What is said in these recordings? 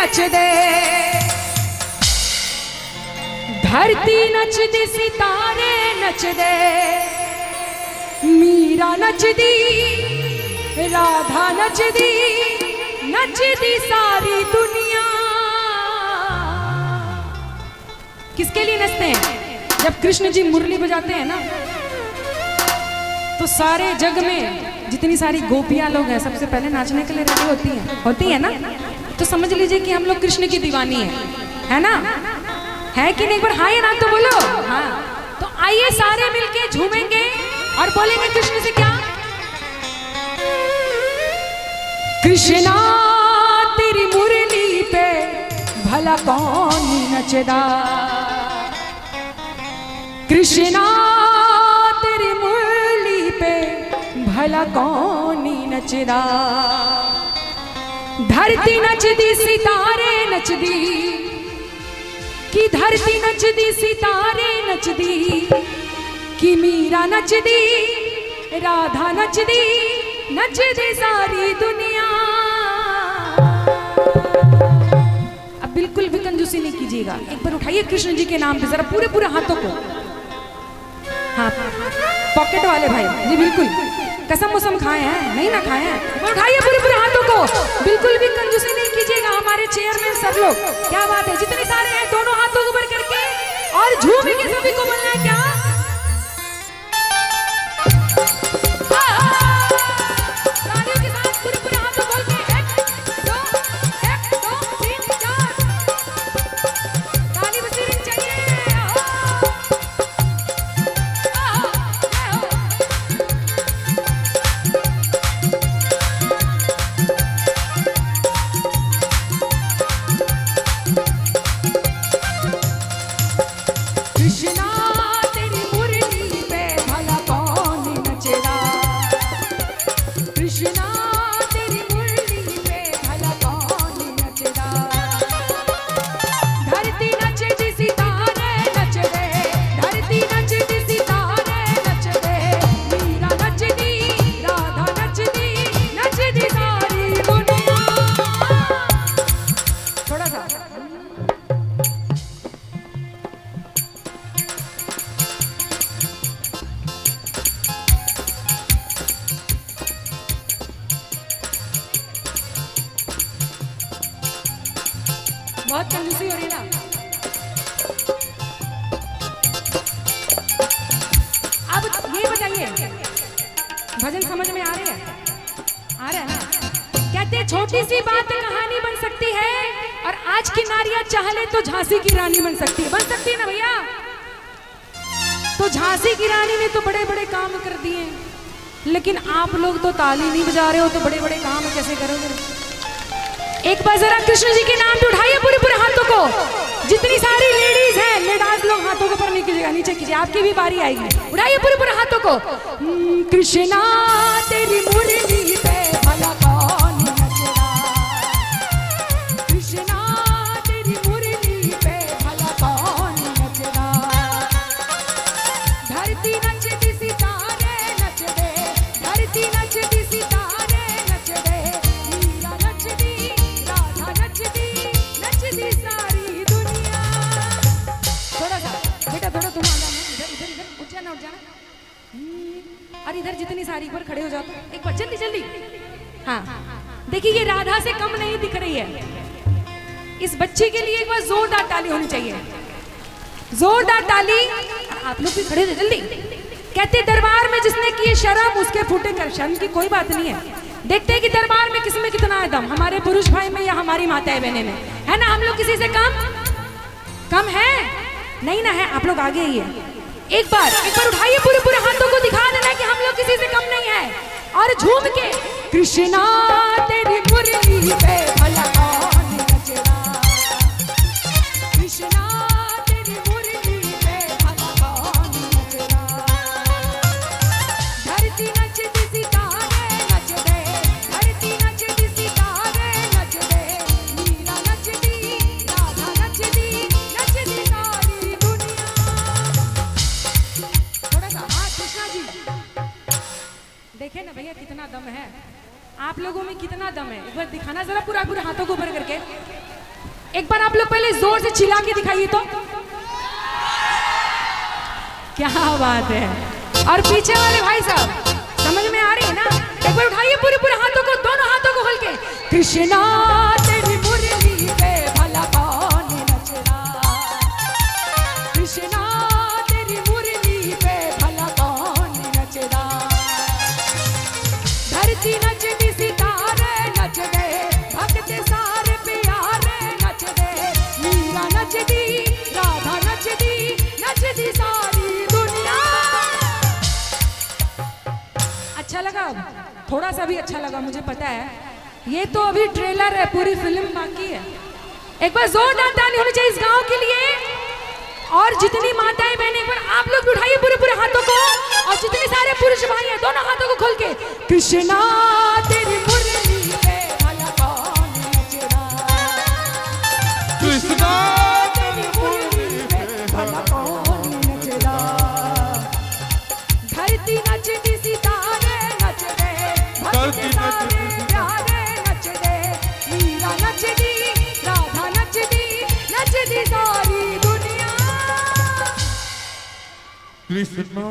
नच दे, धरती नच दी, सितारे नच दे, मीरा नच दी, राधा नच दी, नच दी सारी दुनिया। किसके लिए नचते हैं? जब कृष्ण जी मुरली बजाते हैं ना, तो सारे जग में जितनी सारी गोपियां लोग हैं सबसे पहले नाचने के लिए रेडी होती है ना। तो समझ लीजिए कि हम लोग कृष्ण की दीवानी है ना? है कि नहीं? एक बार हाँ या ना तो बोलो। हाँ, तो आइए सारे मिलके झूमेंगे और बोलेंगे कृष्ण से क्या? कृष्णा तेरी मुरली पे भला कौन नचदा, कृष्णा तेरी मुरली पे भला कौन नचदा। धरती नचदी, सितारे नचदी, कि धरती नचदी, सितारे नचदी, कि मीरा नचदी, राधा नचदी, नचदी सारी दुनिया। अब बिल्कुल भी कंजूसी नहीं कीजिएगा, एक बार उठाइए कृष्ण जी के नाम पे जरा पूरे पूरे हाथों को। हाँ, पॉकेट वाले भाई जी बिल्कुल कसम वसम खाए हैं? नहीं ना खाए हैं? उठाइए पूरे पूरे हाथों को, बिल्कुल भी कंजूसी नहीं कीजिएगा। हमारे चेयरमैन सब लोग, क्या बात है, जितने सारे हैं दोनों हाथों को ऊपर करके और झूम के सभी को बोलना है क्या? तालियों के साथ पूरे पूरे हाथों खोल के 1 2 3 4 ताली बजनी चाहिए। बहुत कंजूसी हो रही ना। अब ये बताइए, भजन समझ में आ रहे हैं? आ रहा है ना? कहते छोटी सी बात कहानी बन सकती है, और आज की नारियां चाह ले तो झांसी की रानी बन सकती है। बन सकती है ना भैया? तो झांसी की रानी ने तो बड़े बड़े काम कर दिए, लेकिन आप लोग तो ताली नहीं बजा रहे हो, तो बड़े बड़े काम कैसे करोगे? एक बार जरा कृष्ण जी के नाम पे उठाइए पूरे पूरे हाथों को। जितनी सारी लेडीज हैं, लेडीज लोग हाथों को ऊपर नहीं कीजिएगा, नीचे कीजिए, आपकी भी बारी आएगी। उठाइए पूरे पूरे हाथों को। कृष्णा तेरी मुरली पे भला कौन नचदा, कृष्णा तेरी मुरली पे भला कौन नचदा। धरती नचदी, सितारे नच दे, धरती नचदी, सितारे नच दे, मीरा नचदी, राधा नचदी, नचदी सारी दुनिया। थोड़ा सा बेटा, थोड़ा तुम आना, इधर इधर इधर उठ जाना, उठ जाना। और इधर जितनी सारी पर खड़े हो जाओ एक बार, जल्दी जल्दी। हाँ, देखिए ये राधा से कम नहीं दिख रही है। इस बच्चे के लिए एक बार जोरदार ताली होनी चाहिए, जोरदार ताली। आप लोग भी खड़े हो जल्दी। कहते दरबार में जिसने किए शर्म उसके फूटे कर। शर्म की कोई बात नहीं है। देखते हैं कि दरबार में किसमें कितना है दम, हमारे पुरुष भाई में या हमारी माताएं बहनें में, है ना? हम लोग किसी से कम है? नहीं ना है? आप लोग आगे ही है। एक बार उठाइए पूरे पूरे हाथों को, दिखा देना कि हम लोग किसी से कम नहीं है, और झूम के कृष्णा तेरी मुरली पे भला कौन नचदा, कृष्णा तेरी मुरली पे भला कौन नचदा। धरती नचदी, सितारे नच दे, धरती नचदी, सितारे नच दे, मीरा नचदी, राधा नचदी, नचदी सारी दुनिया। थोड़ा सा हाँ कृष्णा जी, देखे ना भैया कितना दम है आप लोगों में, कितना दम है। एक बार दिखाना जरा पूरा पूरा हाथों को ऊपर करके। एक बार आप लोग पहले जोर से चिल्ला के दिखाइए तो। क्या बात है। और पीछे वाले भाई साहब समझ में आ रही है ना? एक बार उठाइए पूरे पूरे हाथों को, दोनों हाथों को खोल के। कृष्णा तेरी मुरली पे भला कौन नचदा, कृष्णा तेरी मुरली पे भला कौन नचदा। धरती नचदी सितारे नच दे, भक्त सारे प्यारे नच दे। मीरा नचदी, राधा नचदी, नचदी सारी दुनिया। अच्छा लगा? थोड़ा सा भी अच्छा लगा मुझे पता है। ये तो अभी ट्रेलर है, पूरी फिल्म बाकी है। एक बार जोरदार ताली होनी चाहिए इस गांव के लिए। और जितनी माताएं बहनें, एक बार आप लोग उठाइए पूरे पूरे हाथों को। और जितने सारे पुरुष भाई हैं, दोनों हाथों को खोल के। कृष्णा तेरी मुरली पे भला कौन नचदा, कृष्णा तेरी मुरली पे भला कौन नचदा। धरती नचदी सितारे नच दे, भक्त सारे प्यारे नच दे। मीरा नचदी, राधा नचदी, नचदी सारी दुनिया। कृष्णा।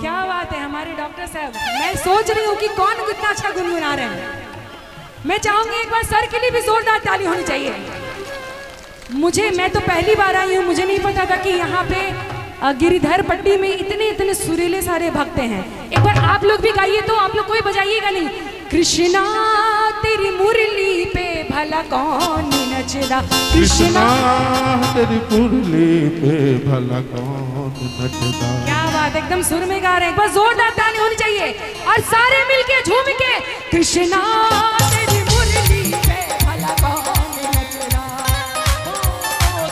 क्या बात है हमारे डॉक्टर साहब। मैं सोच रही हूँ कि कौन कितना अच्छा गुनगुना रहे हैं। मैं चाहूंगी एक बार सर के लिए भी जोरदार ताली होनी चाहिए। मैं तो पहली बार आई हूँ, मुझे नहीं पता था कि यहाँ पे गिरिधर पट्टी में इतने इतने सुरीले सारे भक्त हैं। एक बार आप लोग भी गाइए तो। आप लोग कोई बजाइएगा नहीं। कृष्णा तेरी मुरली पे भला कौन नचदा, कृष्णा तेरी मुरली पे भला कौन नचदा। क्या बात, एकदम सुर में गा रहे हैं। एक बार जोरदार ताली होनी चाहिए और सारे मिलके झूम के। कृष्णा तेरी मुरली पे भला कौन नचदा,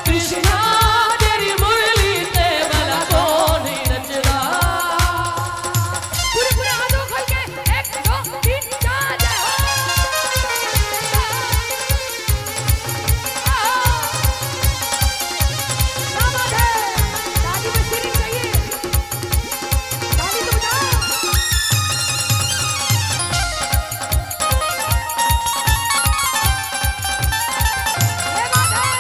कृष्णा तेरी मुरली पे भला कौन नचदा। पूरे पूरे हाथों खोल के 1 2 3 4 जय हो। क्या बात है। ताली बजनी चाहिए, ताली तो बजाओ। ये बात है।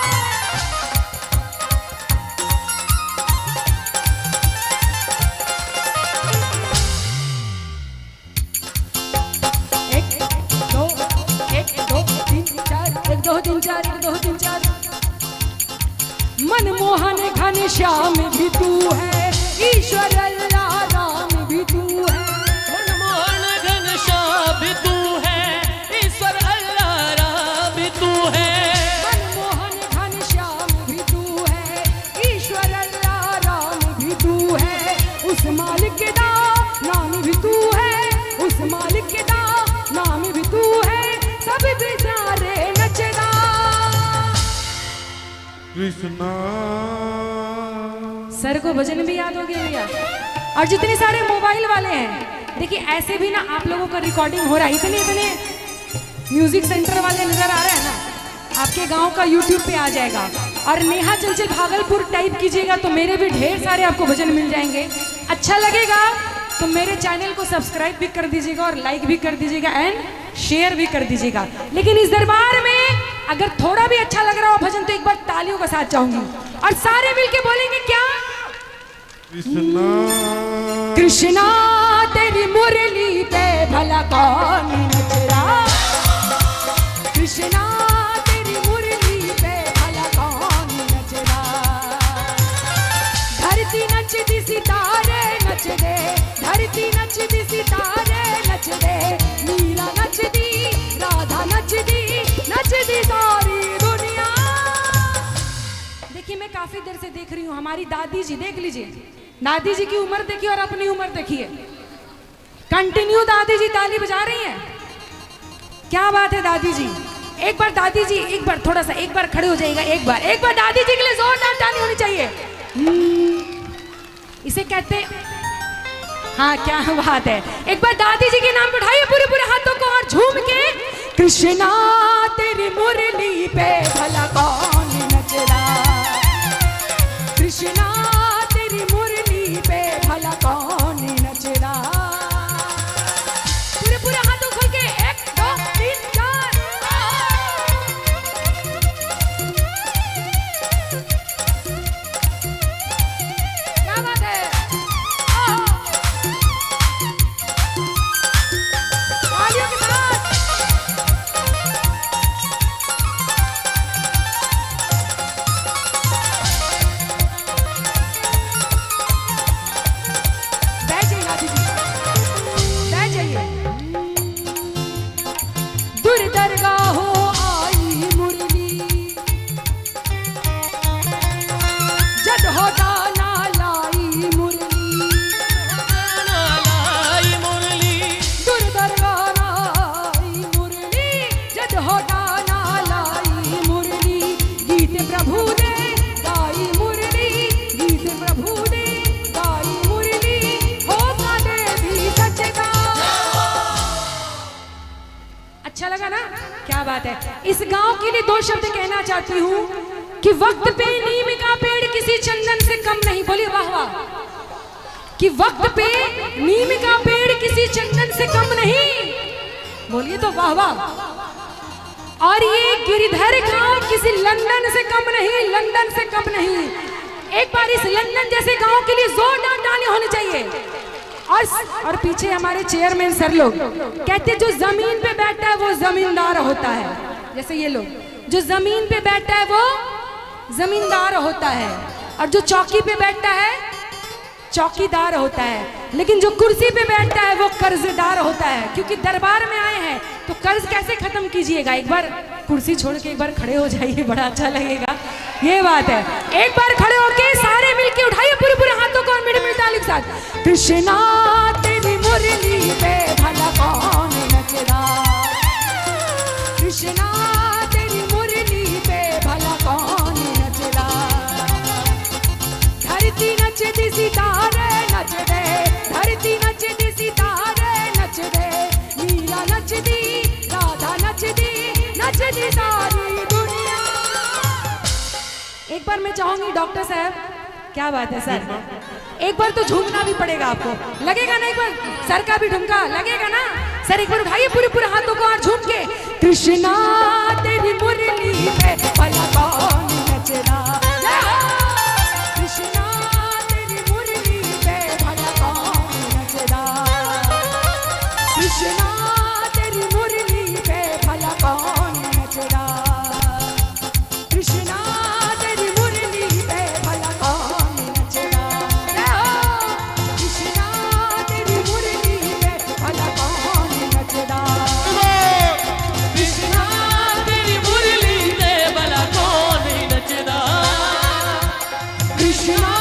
एक दो 1 2 3 4 1 2 3 4 1 2 3 4। मनमोहन घनश्याम भी तू है, ईश्वर अल्लाह राम भी तू है। मनमोहन घनश्याम भी तू है, ईश्वर अल्लाह राम भी तू है। मनमोहन घनश्याम भी तू है, ईश्वर अल्लाह राम भी तू है। उस मालिक दा नाम भी तू है, उस मालिक दा नाम भी तू है। सब बेचारे नचदा। कृष्णा। सर को भजन भी याद हो गया भैया। और जितने सारे मोबाइल वाले हैं, देखिए ऐसे भी ना आप लोगों का रिकॉर्डिंग हो रहा है। इतने इतने म्यूजिक सेंटर वाले नजर आ रहे हैं ना, आपके गांव का यूट्यूब पे आ जाएगा। और नेहा चंचल भागलपुर टाइप कीजिएगा तो मेरे भी ढेर सारे आपको भजन मिल जाएंगे। अच्छा लगेगा तो मेरे चैनल को सब्सक्राइब भी कर दीजिएगा और लाइक भी कर दीजिएगा एंड शेयर भी कर दीजिएगा। लेकिन इस दरबार में अगर थोड़ा भी अच्छा लग रहा हो भजन तो एक बार तालियों के साथ चाहूंगी और सारे मिलके बोलेंगे क्या। कृष्णा। कृष्णा तेरी मुरली पे भला कौन नचदा, कृष्णा तेरी मुरली पे भला कौन नचदा। धरती नचदी सितारे नच दे, धरती नचदी सितारे नच दे। मीरा नचदी, राधा नचदी, नचदी सारी दुनिया। देखिए मैं काफी देर से देख रही हूँ हमारी दादी जी, देख लीजिए दादी जी की उम्र देखिए और अपनी उम्र देखिए। कंटिन्यू दादी जी ताली बजा रही हैं। क्या बात है दादी जी। एक बार दादी जी, एक बार थोड़ा सा, एक बार खड़े हो जाइएगा। एक बार दादी जी के लिए जोरदार ताली होनी चाहिए। इसे कहते, हाँ क्या बात है। एक बार दादी जी के नाम पे उठाइए पूरे पूरे हाथों को और झूम के। कृष्णा तेरी मुरली पे भला कौन नचदा, कृष्णा तेरी मुरली पे भला कौन नचदा। पूरे पूरे हाथों खोल के 1 2 3 4। क्या बात है। इस गांव के लिए दो शब्द कहना चाहती हूँ कि वक्त पे नीम का पेड़ किसी चंदन से कम नहीं। बोलिए वाह वाह। कि वक्त पे नीम का पेड़ किसी चंदन से कम नहीं। बोलिए तो वाह वाह। और ये गिरिधर गांव किसी लंदन से कम नहीं, लंदन से कम नहीं। एक बार इस लंदन जैसे गांव के लिए जोरदार ताली होनी चाहिए। और पीछे हमारे चेयरमैन सर लोग कहते हैं जो जमीन पे बैठता है वो जमींदार होता है। जैसे ये लोग जो जमीन पे बैठता है वो जमींदार होता है, और जो चौकी पे बैठता है चौकीदार होता है, लेकिन जो कुर्सी पे बैठता है वो कर्जदार होता है। क्योंकि दरबार में आए हैं तो कर्ज कैसे खत्म कीजिएगा। एक बार कुर्सी छोड़ के एक बार खड़े हो जाइए, बड़ा अच्छा लगेगा। ये बात है। एक बार खड़े होके सारे मिलके उठाइए पूरे पूरे हाथों को और मेरे मेरे ताली के साथ। कृष्णा तेरी मुरली पे भला कौन नचदा, कृष्णा तेरी मुरली पे भला कौन नचदा। धरती नचदी सितारे नचदे, धरती नचदी सितारे नचदे। मीरा नचदी, राधा नचदी, नचदी सारी दुनिया। एक बार मैं चाहूंगी डॉक्टर साहब, क्या बात है सर, एक बार तो झूमना भी पड़ेगा आपको, लगेगा ना। एक बार सर का भी ठुमका लगेगा ना। सर एक बार उठाइए पूरे पूरे हाथों को और झूम के। कृष्णा तेरी मुरली पे भला कौन नचदा, कृष्णा तेरी मुरली पे भला कौन नचदा, कृष्णा तेरी मुरली पे भला कौन नचदा, कृष्णा तेरी मुरली पे भला कौन नचदा, कृष्णा तेरी मुरली पे भला कौन नचदा, कृष्णा तेरी मुरली पे भला कौन नचदा, कृष्णा